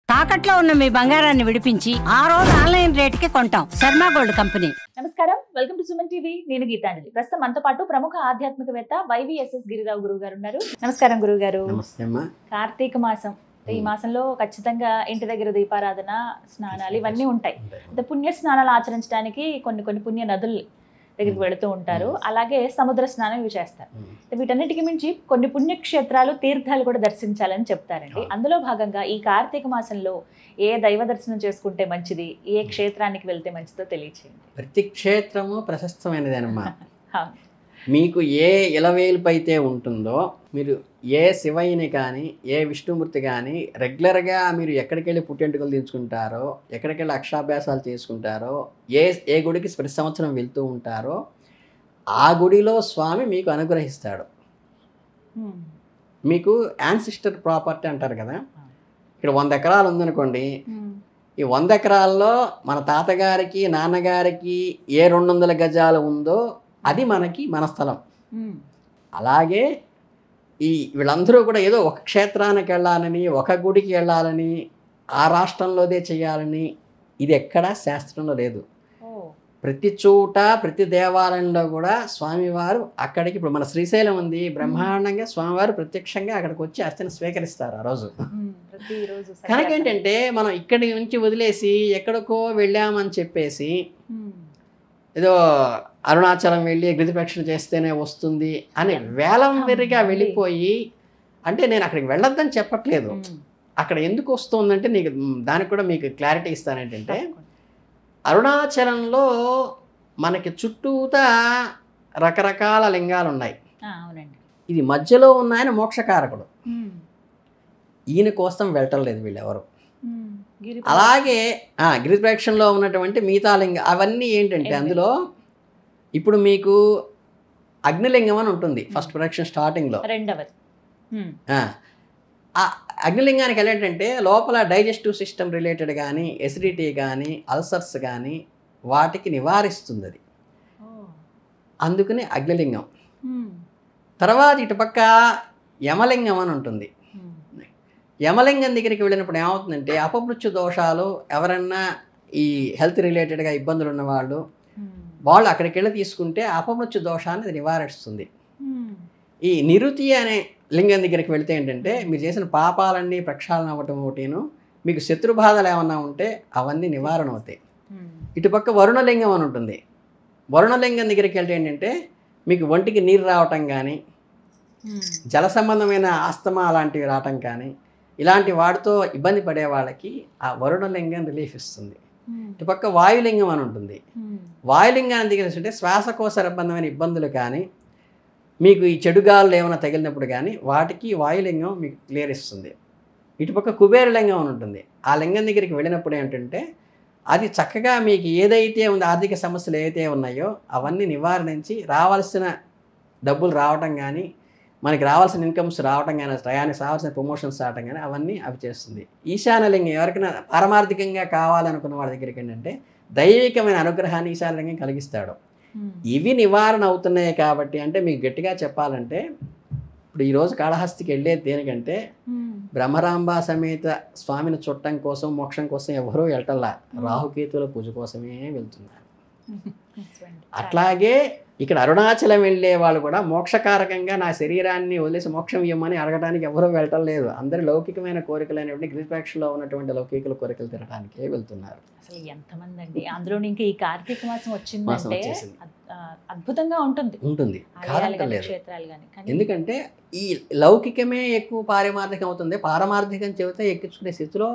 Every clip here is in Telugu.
తాకట్లో ఉన్న మీ బంగారాన్ని విడిపించి ఆ రోజు ఆన్లైన్ రేటుకి కొంటాం. Sharma gold company. నమస్కారం, వెల్కమ్ టు సుమన్ టీవీ. నేను గీతాంజలి. ప్రస్తుతం మనతో పాటు ప్రముఖ ఆధ్యాత్మికవేత్త వైవిఎస్ఎస్ గిరిరావు గురువు గారు ఉన్నారు. నమస్కారం గురువు గారు. కార్తీక మాసం, ఈ మాసంలో ఖచ్చితంగా ఇంటి దగ్గర దీపారాధన, స్నానాలు ఇవన్నీ ఉంటాయి. పుణ్య స్నానాలు ఆచరించడానికి కొన్ని పుణ్య నదులు దగ్గరికి వెళుతూ ఉంటారు. అలాగే సముద్ర స్నానం ఇవి చేస్తారు. వీటన్నిటికి మించి కొన్ని పుణ్యక్షేత్రాలు, తీర్థాలు కూడా దర్శించాలని చెప్తారండి. అందులో భాగంగా ఈ కార్తీక మాసంలో ఏ దైవ దర్శనం చేసుకుంటే మంచిది, ఏ క్షేత్రానికి వెళ్తే మంచిదో తెలియచేయండి. ప్రతి క్షేత్రము ప్రశస్తమైనదేనమ్మా. మీకు ఏ ఇలవేలుపు అయితే ఉంటుందో, మీరు ఏ శివయ్యని కానీ ఏ విష్ణుమూర్తి కానీ రెగ్యులర్గా మీరు ఎక్కడికి వెళ్ళి పుట్టెంటుకలు దించుకుంటారో, ఎక్కడికి వెళ్ళి అక్షరాభ్యాసాలు చేసుకుంటారో, ఏ గుడికి ప్రతి సంవత్సరం వెళ్తూ ఉంటారో ఆ గుడిలో స్వామి మీకు అనుగ్రహిస్తాడు. మీకు యాన్సిస్టర్ ప్రాపర్టీ అంటారు కదా, ఇక్కడ 100 ఎకరాలు ఉందనుకోండి, ఈ 100 ఎకరాల్లో మన తాతగారికి నాన్నగారికి ఏ 200 గజాలు ఉందో అది మనకి మన స్థలం. అలాగే ఈ వీళ్ళందరూ కూడా ఏదో ఒక క్షేత్రానికి వెళ్ళాలని, ఒక గుడికి వెళ్ళాలని, ఆ రాష్ట్రంలోదే చేయాలని ఇది ఎక్కడా శాస్త్రంలో లేదు. ప్రతి చోట ప్రతి దేవాలయంలో కూడా స్వామివారు అక్కడికి, ఇప్పుడు మన శ్రీశైలం ఉంది, బ్రహ్మాండంగా స్వామివారు ప్రత్యక్షంగా అక్కడికి వచ్చి అర్చన స్వీకరిస్తారు ఆ రోజు. కనుక ఏంటంటే మనం ఇక్కడి నుంచి వదిలేసి ఎక్కడికో వెళ్ళామని చెప్పేసి ఏదో అరుణాచలం వెళ్ళి గిరి ప్రదక్షిణ చేస్తేనే వస్తుంది అని వేలం వెర్రిగా వెళ్ళిపోయి, అంటే నేను అక్కడికి వెళ్ళొద్దని చెప్పట్లేదు, అక్కడ ఎందుకు వస్తుందంటే నీకు దానికి కూడా మీకు క్లారిటీ ఇస్తాను. ఏంటంటే అరుణాచలంలో మనకి చుట్టూతా రకరకాల లింగాలు ఉన్నాయి. ఇది మధ్యలో ఉన్నాయని మోక్షకారకుడు, ఈయన కోసం వెళ్ళటం లేదు వీళ్ళెవరు. అలాగే గిరి ప్రదక్షిణలో ఉన్నటువంటి మిగతా లింగం అవన్నీ ఏంటంటే, అందులో ఇప్పుడు మీకు అగ్నిలింగం అని ఉంటుంది ఫస్ట్ ప్రదక్షిణ స్టార్టింగ్లో. అగ్నిలింగానికి వెళ్ళేటంటే లోపల డైజెస్టివ్ సిస్టమ్ రిలేటెడ్ కానీ, ఎసిడిటీ కానీ, అల్సర్స్ కానీ వాటికి నివారిస్తుంది అది, అందుకని అగ్నిలింగం. తర్వాత ఇటుపక్క యమలింగం అని ఉంటుంది. యమలింగం దగ్గరికి వెళ్ళినప్పుడు ఏమవుతుందంటే, అపమృత్యు దోషాలు ఎవరన్నా ఈ హెల్త్ రిలేటెడ్గా ఇబ్బందులు ఉన్నవాళ్ళు వాళ్ళు అక్కడికి వెళ్ళి తీసుకుంటే అపమృత్యు దోషాన్ని నివారిస్తుంది. ఈ నిరుతి అనే లింగం దగ్గరికి వెళితే ఏంటంటే, మీరు చేసిన పాపాలన్నీ ప్రక్షాళన అవ్వటం ఒకటిను, మీకు శత్రుబాధలు ఏమన్నా ఉంటే అవన్నీ నివారణ అవుతాయి. ఇటుపక్క వరుణలింగం అని ఉంటుంది. వరుణలింగం దగ్గరికి వెళ్తే ఏంటంటే, మీకు ఒంటికి నీరు రావటం కానీ, జల సంబంధమైన ఆస్తమా అలాంటివి రావటం కానీ, ఇలాంటి వాటితో ఇబ్బంది పడే వాళ్ళకి ఆ వరుణలింగం రిలీఫ్ ఇస్తుంది. ఇటుపక్క వాయులింగం అని ఉంటుంది. వాయులింగాన్ని దగ్గర శ్వాసకోశ సంబంధమైన ఇబ్బందులు కానీ, మీకు ఈ చెడుగాలు ఏమైనా తగిలినప్పుడు కానీ వాటికి వాయులింగం మీకు క్లియర్ ఇస్తుంది. ఇటుపక్క కుబేరలింగం అని ఉంటుంది. ఆ లింగం దగ్గరికి వెళ్ళినప్పుడు ఏంటంటే, అది చక్కగా మీకు ఏదైతే ఉందో ఆర్థిక సమస్యలు ఏవైతే ఉన్నాయో అవన్నీ నివారించి రావాల్సిన డబ్బులు రావటం కానీ, మనకి రావాల్సిన ఇన్కమ్స్ రావటం కానీ, టయానికి రావాల్సిన ప్రమోషన్స్ రావటం కానీ అవన్నీ అవి చేస్తుంది. ఈశాన్యలింగం ఎవరికైనా పారమార్థికంగా కావాలనుకున్న వాళ్ళ దగ్గరికి ఏంటంటే దైవికమైన అనుగ్రహాన్ని ఈశాన్యలింగం కలిగిస్తాడు. ఇవి నివారణ అవుతున్నాయి కాబట్టి, అంటే మీకు గట్టిగా చెప్పాలంటే, ఇప్పుడు ఈరోజు కాళహస్తికి వెళ్ళేది దేనికంటే బ్రహ్మరాంబ సమేత స్వామిని చుట్టం కోసం, మోక్షం కోసం ఎవరూ వెళ్ళటల్లా, రాహుకేతుల పూజ కోసమే వెళ్తున్నారు. అట్లాగే ఇక్కడ అరుణాచలం వెళ్ళే వాళ్ళు కూడా మోక్షకారకంగా నా శరీరాన్ని వదిలేసి మోక్షం ఇవ్వమని అడగడానికి ఎవరూ వెళ్ళటం లేదు. అందరి లౌకికమైన కోరికలు అనేటువంటి గిరి ప్రదక్షిణలో ఉన్నటువంటి లౌకికల కోరికలు తినడానికే వెళ్తున్నారు. అసలు ఎంతమంది అండి, అందులో ఇంకా ఈ కార్తీక మాసం వచ్చిందంటే అద్భుతంగా ఉంటుంది క్షేత్రాలు కానీ. ఎందుకంటే ఈ లౌకికమే ఎక్కువ పారమార్థికం అవుతుంది. పారమార్థికం చెబితే ఎక్కించుకునే స్థితిలో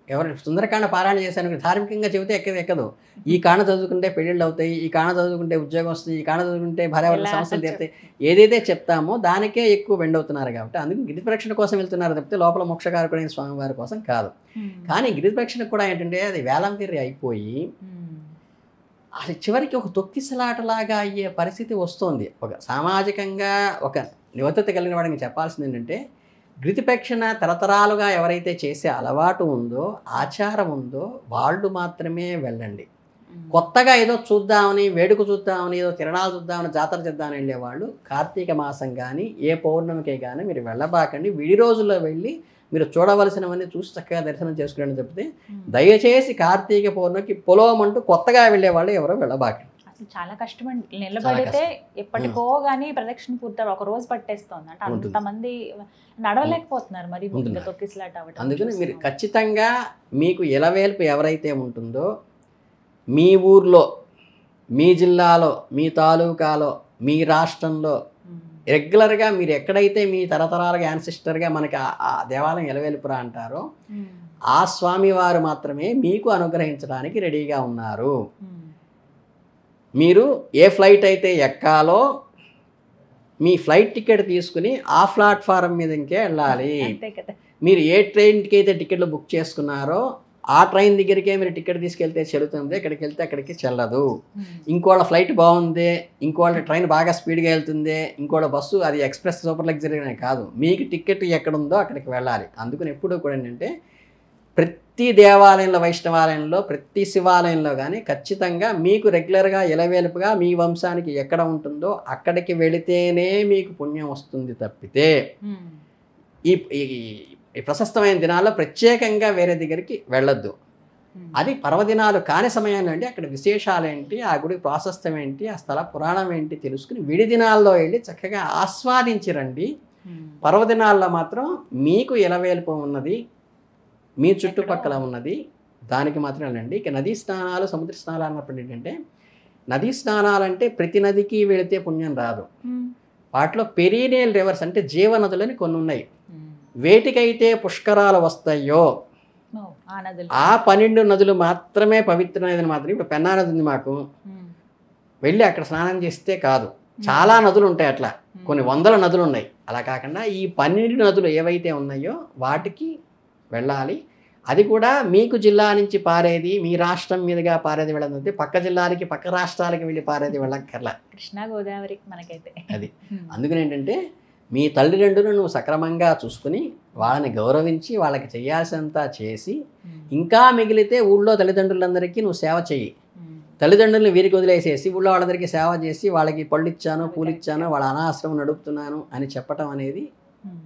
ఎవరు సుందరకాండ పారాయణ చేశాను ధార్మికంగా చెబితే ఎక్కదు. ఈ కాండ చదువుకుంటే పెళ్ళిళ్ళు అవుతాయి, ఈ కాండ చదువుకుంటే ఉద్యోగం వస్తుంది, ఈ కాండ చదువుకుంటే భార్యాభర్తల సమస్యలు తీరుతాయి, ఏదైతే చెప్తామో దానికే ఎక్కువ బెండ్ అవుతున్నారు. కాబట్టి అందుకు గిరి ప్రదక్షిణ కోసం వెళ్తున్నారు తప్పితే లోపల మోక్షకారకుడైన స్వామివారి కోసం కాదు. కానీ గిరి ప్రదక్షిణ కూడా ఏంటంటే అది వేలం తీరి అయిపోయి అది చివరికి ఒక తొక్కిసలాటలాగా అయ్యే పరిస్థితి వస్తుంది. ఒక సామాజికంగా ఒక నిబద్ధత కలిగిన వాడికి చెప్పాల్సింది ఏంటంటే, గిరి ప్రదక్షిణ తరతరాలుగా ఎవరైతే చేసే అలవాటు ఉందో, ఆచారం ఉందో వాళ్ళు మాత్రమే వెళ్ళండి. కొత్తగా ఏదో చూద్దామని, వేడుక చూద్దామని, ఏదో తిరణాలు చూద్దామని, జాతర చేద్దామని వెళ్ళేవాళ్ళు కార్తీక మాసం కానీ ఏ పౌర్ణమికే కానీ మీరు వెళ్ళబాకండి. విడి రోజుల్లో వెళ్ళి మీరు చూడవలసినవన్నీ చూసి చక్కగా దర్శనం చేసుకుని చెప్తే దయచేసి కార్తీక పౌర్ణమికి పొలవమంటూ కొత్తగా వెళ్ళే వాళ్ళు ఎవరో వెళ్ళబాకండి. అసలు చాలా కష్టమండి, నిలబడితే ఎప్పటికో కానీ ప్రదక్షిణ పూర్తి ఒక రోజు పట్టేస్తోంది. అంటే అంతమంది నడవలేకపోతున్నారు, మరి తొక్కిసలాట అవ్వటం. అందుకని మీరు ఖచ్చితంగా మీకు ఇలవేల్పు ఎవరైతే ఉంటుందో మీ ఊర్లో, మీ జిల్లాలో, మీ తాలూకాలో, మీ రాష్ట్రంలో రెగ్యులర్గా మీరు ఎక్కడైతే మీ తరతరాలుగా యాన్సిస్టర్గా మనకి ఆ దేవాలయం ఇలవేల్పురా అంటారో ఆ స్వామివారు మాత్రమే మీకు అనుగ్రహించడానికి రెడీగా ఉన్నారు. మీరు ఏ ఫ్లైట్ అయితే ఎక్కాలో మీ ఫ్లైట్ టికెట్ తీసుకుని ఆ ప్లాట్ఫారం మీద ఇంకే వెళ్ళాలి. మీరు ఏ ట్రైన్కి అయితే టికెట్లు బుక్ చేసుకున్నారో ఆ ట్రైన్ దగ్గరికే మీరు టికెట్ తీసుకెళ్తే చెల్లుతుంది, ఎక్కడికి వెళ్తే అక్కడికి చెల్లదు. ఇంకోళ్ళ ఫ్లైట్ బాగుంది, ఇంకోళ్ళ ట్రైన్ బాగా స్పీడ్గా వెళ్తుంది, ఇంకోళ్ళ బస్సు అది ఎక్స్ప్రెస్ సూపర్ లగ్జరీ అనే కాదు, మీకు టికెట్ ఎక్కడుందో అక్కడికి వెళ్ళాలి. అందుకని ఎప్పుడూ కూడా ఏంటంటే ప్రతి దేవాలయంలో, వైష్ణవాలయంలో, ప్రతి శివాలయంలో కానీ ఖచ్చితంగా మీకు రెగ్యులర్గా ఇలవేలుపుగా మీ వంశానికి ఎక్కడ ఉంటుందో అక్కడికి వెళితేనే మీకు పుణ్యం వస్తుంది తప్పితే ఈ ప్రశస్తమైన దినాల్లో ప్రత్యేకంగా వేరే దగ్గరికి వెళ్ళొద్దు. అది పర్వదినాలు కాని సమయంలో అండి అక్కడ విశేషాలు ఏంటి, ఆ గుడి ప్రాశస్త్యం ఏంటి, ఆ స్థల పురాణం ఏంటి తెలుసుకుని విడి దినాల్లో వెళ్ళి చక్కగా ఆస్వాదించిరండి. పర్వదినాల్లో మాత్రం మీకు ఇలవేల్పు ఉన్నది, మీ చుట్టుపక్కల ఉన్నది, దానికి మాత్రం వెళ్ళండి. ఇక నదీ స్నానాలు, సముద్ర స్నానాలు అన్నప్పుడు ఏంటంటే నదీ స్నానాలంటే ప్రతి నదికి వెళితే పుణ్యం రాదు. వాటిలో పెరీనియల్ రివర్స్ అంటే జీవనదులని కొన్ని ఉన్నాయి. వేటికైతే పుష్కరాలు వస్తాయో ఆ 12 నదులు మాత్రమే పవిత్రమైనది. మాత్రం ఇప్పుడు పెన్నా నది ఉంది మాకు, వెళ్ళి అక్కడ స్నానం చేస్తే కాదు, చాలా నదులు ఉంటాయి, అట్లా కొన్ని వందల నదులు ఉన్నాయి. అలా కాకుండా ఈ 12 నదులు ఏవైతే ఉన్నాయో వాటికి వెళ్ళాలి. అది కూడా మీకు జిల్లా నుంచి పారేది, మీ రాష్ట్రం మీదుగా పారేది వెళ్ళదు, పక్క జిల్లాలకి పక్క రాష్ట్రాలకి వెళ్ళి పారేది వెళ్ళక్కర్లా. కృష్ణా గోదావరి మనకైతే అది. అందుకని ఏంటంటే మీ తల్లిదండ్రులను నువ్వు సక్రమంగా చూసుకుని వాళ్ళని గౌరవించి వాళ్ళకి చేయాల్సినంత చేసి ఇంకా మిగిలితే ఊళ్ళో తల్లిదండ్రులందరికీ నువ్వు సేవ చెయ్యి. తల్లిదండ్రులను వీరికి వదిలేసేసి ఊళ్ళో వాళ్ళందరికీ సేవ చేసి వాళ్ళకి పళ్ళు ఇచ్చాను, పూలు ఇచ్చాను, వాళ్ళ అనాశ్రమం నడుపుతున్నాను అని చెప్పటం అనేది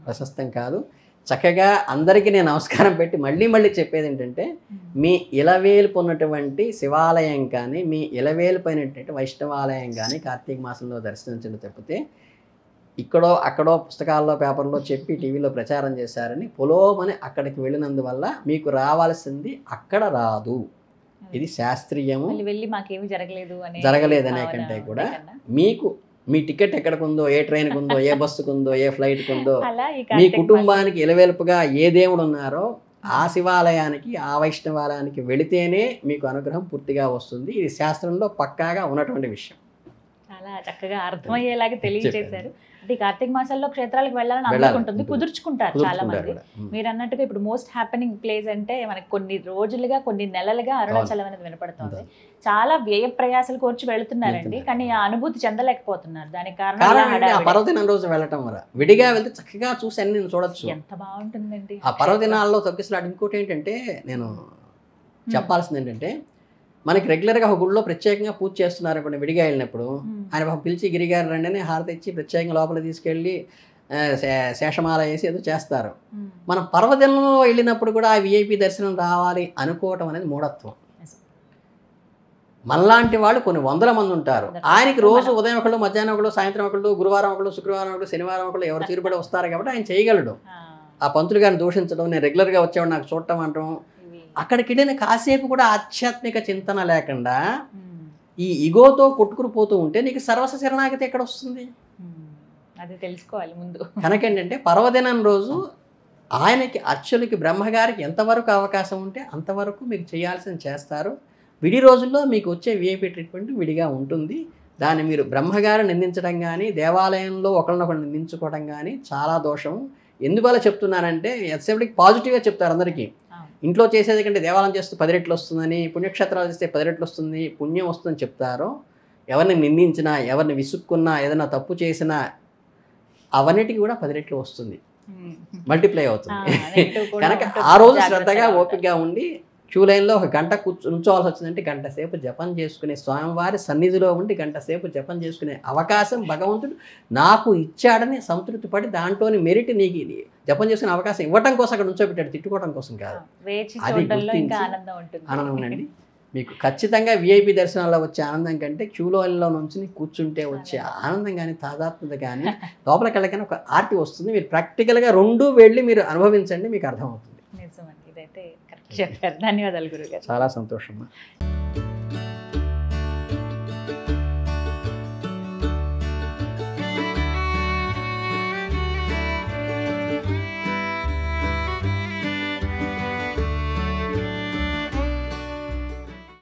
ప్రశస్తం కాదు. చక్కగా అందరికీ నేను నమస్కారం పెట్టి మళ్ళీ చెప్పేది ఏంటంటే మీ ఇలవేల్పు ఉన్నటువంటి శివాలయం కానీ, మీ ఇలవేల్పు అయినటువంటి వైష్ణవాలయం కానీ కార్తీక మాసంలో దర్శించడం తప్పితే ఇక్కడో అక్కడో పుస్తకాల్లో, పేపర్లో చెప్పి టీవీలో ప్రచారం చేశారని పొలోమని అక్కడికి వెళ్ళినందువల్ల మీకు రావాల్సింది అక్కడ రాదు. ఇది శాస్త్రీయము. జరగలేదనే కంటే కూడా మీకు మీ టికెట్ ఎక్కడికి ఉందో, ఏ ట్రైన్కి ఉందో, ఏ బస్సుకు ఉందో, ఏ ఫ్లైట్కి ఉందో, మీ కుటుంబానికి ఇలవేల్పుగా ఏ దేవుడు ఉన్నారో ఆ శివాలయానికి, ఆ వైష్ణవాలయానికి వెళితేనే మీకు అనుగ్రహం పూర్తిగా వస్తుంది. ఇది శాస్త్రంలో పక్కాగా ఉన్నటువంటి విషయం. చాలా చక్కగా అర్థమయ్యేలాగా తెలియజేశారు. అంటే కార్తీక మాసాల్లో క్షేత్రాలకు వెళ్ళాలని అనుకుంటుంది, కుదుర్చుకుంటారు చాలా మంది. మీరు అన్నట్టుగా ఇప్పుడు మోస్ట్ హ్యాపెనింగ్ ప్లేస్ అంటే మనకి కొన్ని రోజులుగా, కొన్ని నెలలుగా అరుణాచలం అనేది వినపడుతుంది. చాలా వ్యయ ప్రయాసాలు కోర్చి వెళుతున్నారండి, కానీ ఆ అనుభూతి చెందలేకపోతున్నారు. దానికి కారణం పర్వదినం రోజు వెళ్ళటం వల్ల విడిగా వెళ్తే చక్కగా చూసి అన్ని చూడొచ్చు. ఎంత బాగుంటుందండి ఆ పర్వదినాల్లో తగ్గిస్తున్నాడు. ఇంకోటి ఏంటంటే నేను చెప్పాల్సింది ఏంటంటే మనకి రెగ్యులర్గా ఒక గుడిలో ప్రత్యేకంగా పూజ చేస్తున్నారు అనుకోండి, విడిగా వెళ్ళినప్పుడు ఆయన పిలిచి గిరిగారు రండి అని హారతి ఇచ్చి ప్రత్యేకంగా లోపల తీసుకెళ్ళి శేషమాల వేసి ఏదో చేస్తారు. మనం పర్వదినంలో వెళ్ళినప్పుడు కూడా ఆ విఐపి దర్శనం రావాలి అనుకోవటం అనేది మూఢత్వం. మనలాంటి వాళ్ళు కొన్ని వందల మంది ఉంటారు. ఆయనకి రోజు ఉదయం ఒకళ్ళు, మధ్యాహ్నం ఒకళ్ళు, సాయంత్రం ఒకళ్ళు, గురువారం ఒకళ్ళు, శుక్రవారం ఒకళ్ళు, శనివారం ఒకళ్ళు ఎవరు తీరుబడి వస్తారు కాబట్టి ఆయన చేయగలడు. ఆ పంతులు గారిని దూషించడం, నేను రెగ్యులర్గా వచ్చేవాడు నాకు చూడటం అంటాం. అక్కడికి వెళ్ళిన కాసేపు కూడా ఆధ్యాత్మిక చింతన లేకుండా ఈ ఇగోతో కొట్టుకుని పోతూ ఉంటే నీకు సర్వస్వ శరణాగతి ఎక్కడ వస్తుంది? అది తెలుసుకోవాలి ముందు. కనుకేంటంటే పర్వదినం రోజు ఆయనకి, అర్చులకి, బ్రహ్మగారికి ఎంతవరకు అవకాశం ఉంటే అంతవరకు మీకు చేయాల్సింది చేస్తారు. విడి రోజుల్లో మీకు వచ్చే విఐపి ట్రీట్మెంట్ విడిగా ఉంటుంది. దాన్ని మీరు బ్రహ్మగారు నిందించడం కానీ, దేవాలయంలో ఒకరినొకరు నిందించుకోవడం కానీ చాలా దోషం. ఎందువల్ల చెప్తున్నానంటే ఎంతసేపటికి పాజిటివ్గా చెప్తారు అందరికీ. ఇంట్లో చేసేది కంటే దేవాలయం చేస్తే 10 రెట్లు వస్తుందని, పుణ్యక్షేత్రాలు చేస్తే 10 రెట్లు వస్తుంది, పుణ్యం వస్తుందని చెప్తారో, ఎవరిని నిందించినా, ఎవరిని విసుక్కున్నా, ఏదైనా తప్పు చేసినా అవన్నిటికీ కూడా 10 రెట్లు వస్తుంది, మల్టిప్లై అవుతుంది. కనుక ఆ రోజు శ్రద్ధగా ఓపికగా ఉండి క్యూ లైన్లో ఒక గంట ఉంచోవాల్సి వచ్చిందంటే గంట సేపు జపం చేసుకునే, స్వామివారి సన్నిధిలో ఉండి గంట సేపు జపం చేసుకునే అవకాశం భగవంతుడు నాకు ఇచ్చాడని సంతృప్తి పడి దాంట్లోని మెరిట్ నీకు ఇది జపం చేసుకునే అవకాశం ఇవ్వటం కోసం అక్కడ ఉంచోబెట్టాడు, తిట్టుకోవడం కోసం కాదు. వేచి అది చూడడంలో ఇంకా గుర్తించి ఆనందం ఉంటుంది. ఆనందం అండి. మీకు ఖచ్చితంగా విఐపి దర్శనాల్లో వచ్చే ఆనందం కంటే క్యూ లైన్లో నుంచి కూర్చుంటే వచ్చే ఆనందం కానీ తాదాత్మ్యత కానీ లోపలికి వెళ్ళగానే ఒక ఆర్టి వస్తుంది. మీరు ప్రాక్టికల్గా రెండు వెళ్ళి మీరు అనుభవించండి, మీకు అర్థమవుతుంది. నిజమండి, ఇదైతే కరెక్ట్ చెప్పారు. ధన్యవాదాలు గురుగారు. చాలా సంతోషం.